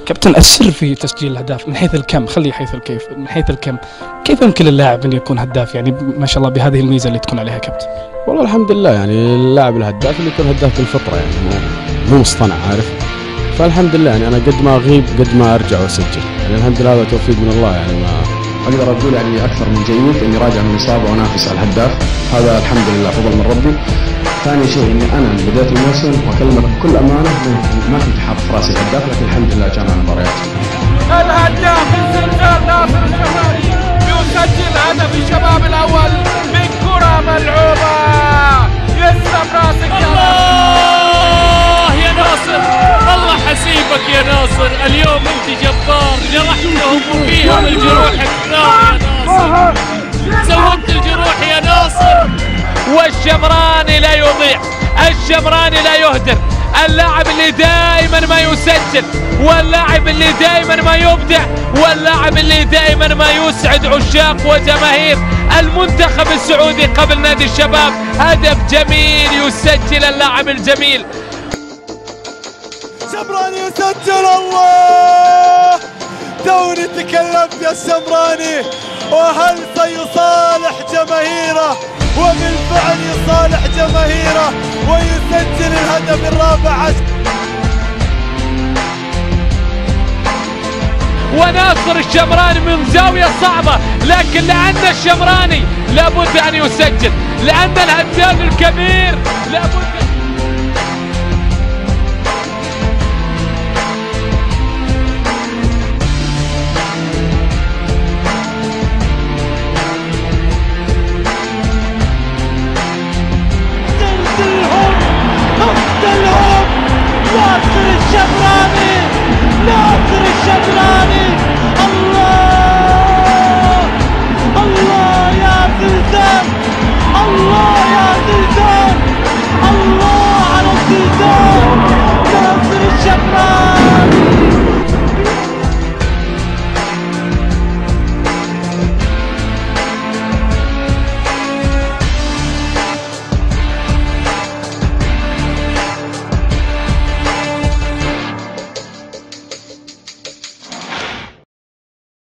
كابتن، السر في تسجيل الاهداف من حيث الكم، خلي حيث الكيف، من حيث الكم كيف يمكن اللاعب ان يكون هداف؟ يعني ما شاء الله بهذه الميزه اللي تكون عليها كابتن. والله الحمد لله، يعني اللاعب الهداف اللي يكون هداف بالفطره، يعني مو مصطنع، عارف. فالحمد لله يعني انا قد ما اغيب قد ما ارجع واسجل، يعني الحمد لله هذا توفيق من الله. يعني ما اقدر اقول يعني اكثر من جيد اني راجع من اصابه وانافس على الهداف، هذا الحمد لله فضل من ربي. ثاني شيء اني انا بدايه الموسم واكلمك بكل امانه ما كنت حاط في راسي الهداف، لكن الحمد لله جانا المباريات. الهداف الزلزال ناصر الشمالي يسجل هدف الشباب الاول من كره ملعوبه. يسلم راسك يا الله يا ناصر، الله حسيبك يا ناصر، اليوم انت جبار، جرحتهم وفيهم الجروح الثانية يا ناصر، سوت الجروح يا ناصر. والشمراني لا يضيع، الشمراني لا يهدر، اللاعب اللي دائما ما يسجل، واللاعب اللي دائما ما يبدع، واللاعب اللي دائما ما يسعد عشاق وجماهير المنتخب السعودي قبل نادي الشباب. هدف جميل يسجل اللاعب الجميل شمراني يسجل. الله، توني تكلمت يا الشمراني، وهل سيصالح جماهيره؟ وبالفعل يصالح جماهيره ويسجل الهدف الرابع عشر. وناصر الشمراني من زاوية صعبة، لكن لأن الشمراني لابد أن يسجل، لأن الهداف الكبير لابد